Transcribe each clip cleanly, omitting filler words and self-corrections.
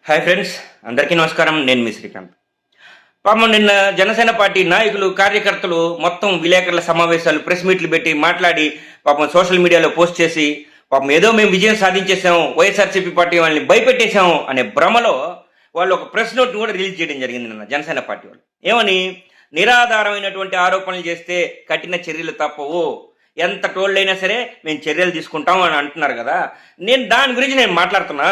Hi friends, అందరికీ నమస్కారం. నేను మీ శ్రీకాంత్. పాపం నిన్న జనసేన పార్టీ నాయకులు, కార్యకర్తలు మొత్తం విలేకరుల సమావేశాలు, ప్రెస్ మీట్లు పెట్టి మాట్లాడి పాపం సోషల్ మీడియాలో పోస్ట్ చేసి పాపం ఏదో మేము విజయం సాధించేసాం, వైఎస్ఆర్సీపీ పార్టీ వాళ్ళని భయపెట్టేశాం అనే భ్రమలో వాళ్ళు ఒక ప్రెస్ నోట్ని కూడా రిలీజ్ చేయడం జరిగింది నిన్న జనసేన పార్టీ వాళ్ళు. ఏమని? నిరాధారమైనటువంటి ఆరోపణలు చేస్తే కఠిన చర్యలు తప్పవు, ఎంత టోళ్ళైనా సరే మేము చర్యలు తీసుకుంటాం అని అంటున్నారు కదా. దాని గురించి నేను మాట్లాడుతున్నా.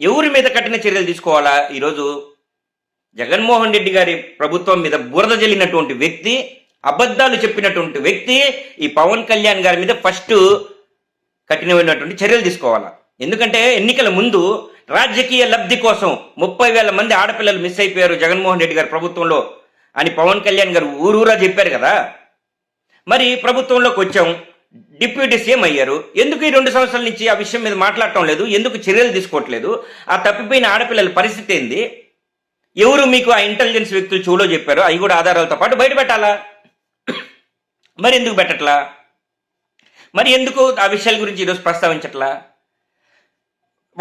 ఎవరి మీద కఠిన చర్యలు తీసుకోవాలా? ఈరోజు జగన్మోహన్ రెడ్డి గారి ప్రభుత్వం మీద బురద జల్లినటువంటి వ్యక్తి, అబద్ధాలు చెప్పినటువంటి వ్యక్తి ఈ పవన్ కళ్యాణ్ గారి మీద ఫస్ట్ కఠినమైనటువంటి చర్యలు తీసుకోవాలా. ఎందుకంటే ఎన్నికల ముందు రాజకీయ లబ్ధి కోసం 30,000 మంది ఆడపిల్లలు మిస్ అయిపోయారు జగన్మోహన్ రెడ్డి గారి ప్రభుత్వంలో అని పవన్ కళ్యాణ్ గారు ఊరూరా చెప్పారు కదా. మరి ప్రభుత్వంలోకి వచ్చాం, డిప్యూటీ సీఎం అయ్యారు. ఎందుకు ఈ 2 సంవత్సరాల నుంచి ఆ విషయం మీద మాట్లాడటం లేదు? ఎందుకు చర్యలు తీసుకోవట్లేదు? ఆ తప్పిపోయిన ఆడపిల్లల పరిస్థితి ఏంది? ఎవరు మీకు ఆ ఇంటెలిజెన్స్ వ్యక్తులు చెవులో చెప్పారు? అవి కూడా ఆధారాలతో పాటు బయట పెట్టాలా? మరి ఎందుకు పెట్టట్లా? మరి ఎందుకు ఆ విషయాల గురించి ఈరోజు ప్రస్తావించట్లా?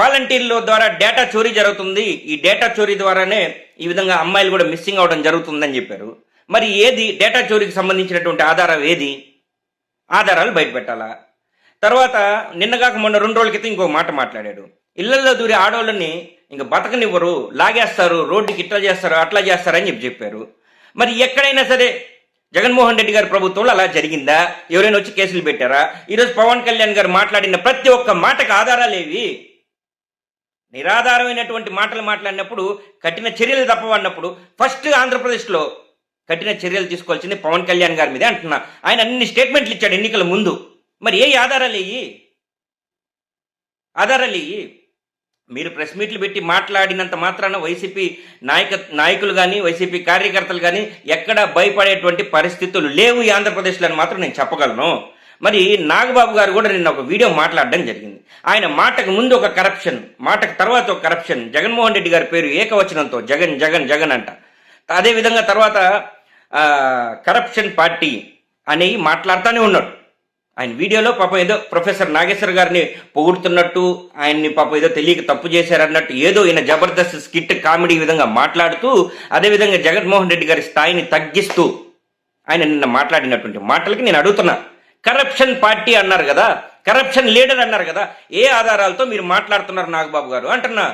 వాలంటీర్ల ద్వారా డేటా చోరీ జరుగుతుంది, ఈ డేటా చోరీ ద్వారానే ఈ విధంగా అమ్మాయిలు కూడా మిస్సింగ్ అవడం జరుగుతుందని చెప్పారు. మరి ఏది డేటా చోరీకి సంబంధించినటువంటి ఆధారం ఏది? ఆధారాలు బయట పెట్టాలా? తర్వాత నిన్నగాక మొన్న 2 రోజుల క్రితం ఇంకో మాట మాట్లాడాడు. ఇళ్లలో దూరి ఆడవాళ్ళని ఇంక బతకనివ్వరు, లాగేస్తారు, రోడ్డుకి ఇట్లా చేస్తారు, అట్లా చేస్తారని చెప్పారు. మరి ఎక్కడైనా సరే జగన్మోహన్ రెడ్డి గారి ప్రభుత్వంలో అలా జరిగిందా? ఎవరైనా వచ్చి కేసులు పెట్టారా? ఈరోజు పవన్ కళ్యాణ్ గారు మాట్లాడిన ప్రతి ఒక్క మాటకు ఆధారాలు ఏవి? నిరాధారమైనటువంటి మాటలు మాట్లాడినప్పుడు కఠిన చర్యలు తప్పవన్నప్పుడు ఫస్ట్ ఆంధ్రప్రదేశ్లో కఠిన చర్యలు తీసుకోవాల్సింది పవన్ కళ్యాణ్ గారి మీదే అంటున్నా. ఆయన అన్ని స్టేట్మెంట్లు ఇచ్చాడు ఎన్నికల ముందు. మరి ఏ ఆధారాలు ఇయ్యి? మీరు ప్రెస్ మీట్లు పెట్టి మాట్లాడినంత మాత్రాన వైసీపీ నాయకులు కానీ వైసీపీ కార్యకర్తలు కానీ ఎక్కడ భయపడేటువంటి పరిస్థితులు లేవు ఈ ఆంధ్రప్రదేశ్లో అని మాత్రం నేను చెప్పగలను. మరి నాగబాబు గారు కూడా నిన్న ఒక వీడియో మాట్లాడడం జరిగింది. ఆయన మాటకు ముందు ఒక కరప్షన్, మాటకు తర్వాత ఒక కరప్షన్, జగన్మోహన్ రెడ్డి గారి పేరు ఏకవచనంతో జగన్ జగన్ జగన్ అంట. అదేవిధంగా తర్వాత కరప్షన్ పార్టీ అనేవి మాట్లాడుతూనే ఉన్నాడు. ఆయన వీడియోలో పాపం ఏదో ప్రొఫెసర్ నాగేశ్వర్ గారిని పొగుడుతున్నట్టు, ఆయన్ని పాపం ఏదో తెలియక తప్పు చేశారన్నట్టు ఏదో ఈయన జబర్దస్త్ స్కిట్ కామెడీ విధంగా మాట్లాడుతూ, అదేవిధంగా జగన్మోహన్ రెడ్డి గారి స్థాయిని తగ్గిస్తూ ఆయన నిన్న మాట్లాడినటువంటి మాటలకి నేను అడుగుతున్నా. కరప్షన్ పార్టీ అన్నారు కదా, కరప్షన్ లీడర్ అన్నారు కదా, ఏ ఆధారాలతో మీరు మాట్లాడుతున్నారు నాగబాబు గారు అంటున్నా.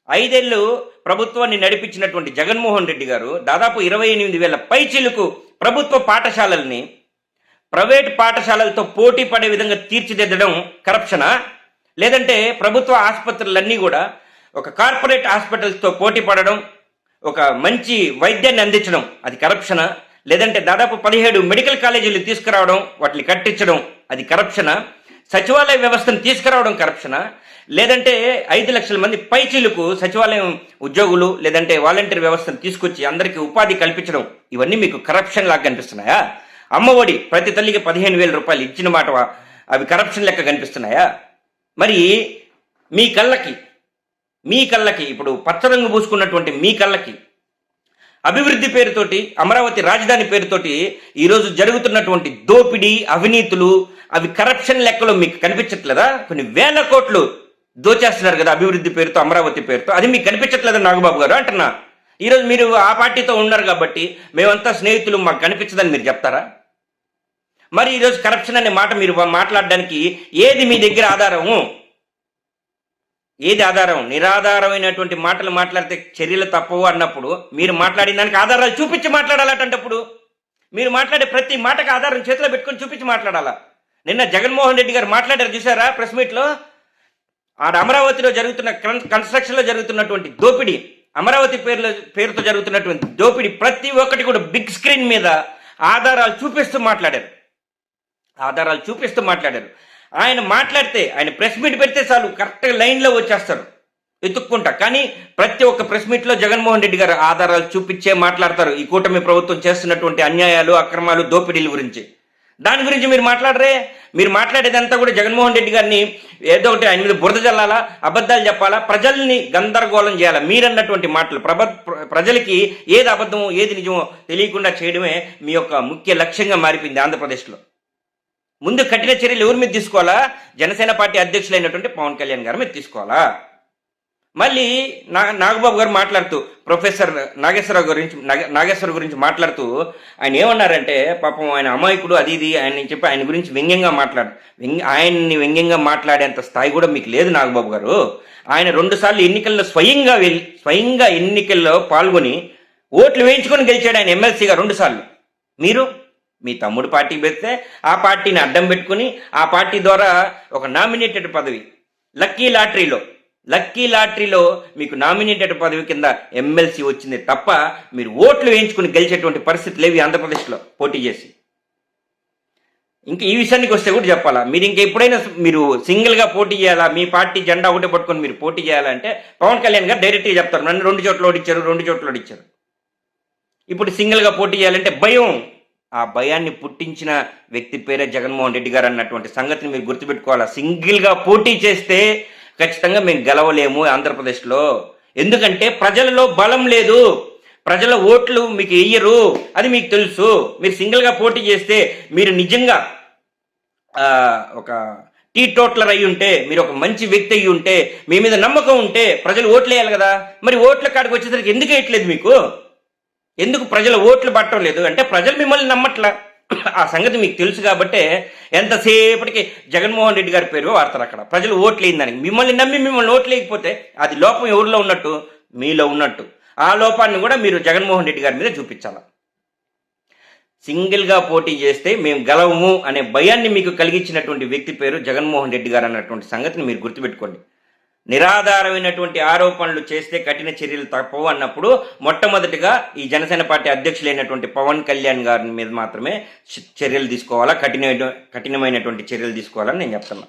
5 ఏళ్ళు ప్రభుత్వాన్ని నడిపించినటువంటి జగన్మోహన్ రెడ్డి గారు దాదాపు 28,000 పైచిలకు ప్రభుత్వ పాఠశాలల్ని ప్రైవేట్ పాఠశాలలతో పోటీ పడే విధంగా తీర్చిదిద్దడం కరప్షనా? లేదంటే ప్రభుత్వ ఆసుపత్రులన్నీ కూడా ఒక కార్పొరేట్ హాస్పిటల్స్తో పోటీ పడడం, ఒక మంచి వైద్యాన్ని అందించడం అది కరప్షనా? లేదంటే దాదాపు 17 మెడికల్ కాలేజీలు తీసుకురావడం, వాటిని కట్టించడం అది కరప్షనా? సచివాలయ వ్యవస్థను తీసుకురావడం కరప్షనా? లేదంటే 5 లక్షల మంది పైచీలకు సచివాలయం ఉద్యోగులు లేదంటే వాలంటీర్ వ్యవస్థను తీసుకొచ్చి అందరికీ ఉపాధి కల్పించడం, ఇవన్నీ మీకు కరప్షన్ లాగా కనిపిస్తున్నాయా? అమ్మఒడి ప్రతి తల్లికి 15,000 రూపాయలు ఇచ్చిన మాట అవి కరప్షన్ లెక్క కనిపిస్తున్నాయా? మరి మీ కళ్ళకి ఇప్పుడు పచ్చరంగు పూసుకున్నటువంటి మీ కళ్ళకి అభివృద్ధి పేరుతోటి, అమరావతి రాజధాని పేరుతోటి ఈరోజు జరుగుతున్నటువంటి దోపిడీ, అవినీతులు అవి కరప్షన్ లెక్కలో మీకు కనిపించట్లేదా? కొన్ని వేల కోట్లు దోచేస్తున్నారు కదా అభివృద్ధి పేరుతో, అమరావతి పేరుతో, అది మీకు కనిపించట్లేదా నాగబాబు గారు అంటున్నా. ఈరోజు మీరు ఆ పార్టీతో ఉన్నారు కాబట్టి మేమంతా స్నేహితులు, మాకు కనిపించదని మీరు చెప్తారా? మరి ఈరోజు కరప్షన్ అనే మాట మీరు మాట్లాడడానికి ఏది మీ దగ్గర ఆధారము? ఏది ఆధారం? నిరాధారమైనటువంటి మాటలు మాట్లాడితే చర్యలు తప్పవు అన్నప్పుడు మీరు మాట్లాడిన దానికి ఆధారాలు చూపించి మాట్లాడాలటప్పుడు, మీరు మాట్లాడే ప్రతి మాటకు ఆధారం చేతిలో పెట్టుకొని చూపించి మాట్లాడాలా. నిన్న జగన్మోహన్ రెడ్డి గారు మాట్లాడారు చూసారా ప్రెస్ మీట్లో? ఆడ అమరావతిలో జరుగుతున్న కన్స్ట్రక్షన్లో జరుగుతున్నటువంటి దోపిడీ, అమరావతి పేరుతో జరుగుతున్నటువంటి దోపిడీ ప్రతి ఒక్కటి కూడా బిగ్ స్క్రీన్ మీద ఆధారాలు చూపిస్తూ మాట్లాడారు. ఆయన మాట్లాడితే, ఆయన ప్రెస్ మీట్ పెడితే చాలు కరెక్ట్గా లైన్లో వచ్చేస్తారు వెతుక్కుంటా. కానీ ప్రతి ఒక్క ప్రెస్ మీట్లో జగన్మోహన్ రెడ్డి గారు ఆధారాలు చూపించే మాట్లాడతారు ఈ కూటమి ప్రభుత్వం చేస్తున్నటువంటి అన్యాయాలు, అక్రమాలు, దోపిడీల గురించి. దాని గురించి మీరు మాట్లాడరే. మీరు మాట్లాడేదంతా కూడా జగన్మోహన్ రెడ్డి గారిని ఏదో ఒకటి ఆయన మీద బురద జల్లాలా, అబద్ధాలు చెప్పాలా, ప్రజల్ని గందరగోళం చేయాలా. మీరన్నటువంటి మాటలు ప్రజలకి ఏది అబద్ధమో ఏది నిజమో తెలియకుండా చేయడమే మీ యొక్క ముఖ్య లక్ష్యంగా మారిపోయింది ఆంధ్రప్రదేశ్లో. ముందు కఠిన చర్యలు ఎవరి మీద తీసుకోవాలా? జనసేన పార్టీ అధ్యక్షులైనటువంటి పవన్ కళ్యాణ్ గారి మీద తీసుకోవాలా? మళ్ళీ నాగబాబు గారు మాట్లాడుతూ ప్రొఫెసర్ నాగేశ్వర గురించి మాట్లాడుతూ ఆయన ఏమన్నారంటే, పాపం ఆయన అమాయకుడు అది ఇది ఆయన చెప్పి ఆయన గురించి వ్యంగ్యంగా ఆయన్ని వ్యంగ్యంగా మాట్లాడేంత స్థాయి కూడా మీకు లేదు నాగబాబు గారు. ఆయన 2 సార్లు ఎన్నికల్లో స్వయంగా ఎన్నికల్లో పాల్గొని ఓట్లు వేయించుకొని గెలిచాడు ఆయన ఎమ్మెల్సీగా 2 సార్లు. మీరు మీ తమ్ముడు పార్టీ పెడితే ఆ పార్టీని అడ్డం పెట్టుకుని ఆ పార్టీ ద్వారా ఒక నామినేటెడ్ పదవి లక్కీ లాటరీలో మీకు నామినేటెడ్ పదవి కింద ఎమ్మెల్సీ వచ్చింది తప్ప మీరు ఓట్లు వేయించుకుని గెలిచేటువంటి పరిస్థితి లేవు ఆంధ్రప్రదేశ్లో పోటీ చేసి. ఇంకా ఈ విషయానికి వస్తే కూడా చెప్పాలా, మీరు ఇంకెప్పుడైనా మీరు సింగిల్గా పోటీ చేయాలా, మీ పార్టీ జెండా ఒకటే పట్టుకొని మీరు పోటీ చేయాలంటే పవన్ కళ్యాణ్ గారు డైరెక్ట్గా చెప్తారు, నన్ను 2 చోట్ల ఓడించారు. ఇప్పుడు సింగిల్గా పోటీ చేయాలంటే భయం. ఆ భయాన్ని పుట్టించిన వ్యక్తి పేరే జగన్మోహన్ రెడ్డి గారు అన్నటువంటి సంగతిని మీరు గుర్తుపెట్టుకోవాలా. సింగిల్గా పోటీ చేస్తే ఖచ్చితంగా మేము గెలవలేము ఆంధ్రప్రదేశ్లో. ఎందుకంటే ప్రజలలో బలం లేదు, ప్రజల ఓట్లు మీకు వెయ్యరు, అది మీకు తెలుసు. మీరు సింగిల్గా పోటీ చేస్తే మీరు నిజంగా ఒక టీ టోట్లర్ అయి ఉంటే, మీరు ఒక మంచి వ్యక్తి అయ్యి ఉంటే, మీ మీద నమ్మకం ఉంటే ప్రజలు ఓట్లు వేయాలి కదా. మరి ఓట్ల కాడికి వచ్చేసరికి ఎందుకు వేయట్లేదు మీకు? ఎందుకు ప్రజల ఓట్లు పట్టడం లేదు అంటే ప్రజలు మిమ్మల్ని నమ్మట్లా. ఆ సంగతి మీకు తెలుసు కాబట్టే ఎంతసేపటికి జగన్మోహన్ రెడ్డి గారి పేరు వాడతారు అక్కడ. ప్రజలు ఓట్లు వేయిందానికి మిమ్మల్ని నమ్మి మిమ్మల్ని ఓట్లు వేయకపోతే అది లోపం ఎవరిలో ఉన్నట్టు? మీలో ఉన్నట్టు. ఆ లోపాన్ని కూడా మీరు జగన్మోహన్ రెడ్డి గారి మీద చూపించాలి. సింగిల్గా పోటీ చేస్తే మేము గెలవము అనే భయాన్ని మీకు కలిగించినటువంటి వ్యక్తి పేరు జగన్మోహన్ రెడ్డి గారు అన్నటువంటి సంగతిని మీరు గుర్తుపెట్టుకోండి. నిరాధారమైనటువంటి ఆరోపణలు చేస్తే కఠిన చర్యలు తప్పవు అన్నప్పుడు మొట్టమొదటిగా ఈ జనసేన పార్టీ అధ్యక్షులైనటువంటి పవన్ కళ్యాణ్ గారి మీద మాత్రమే చర్యలు తీసుకోవాలా, కఠినమైనటువంటి చర్యలు తీసుకోవాలని నేను చెప్తున్నా.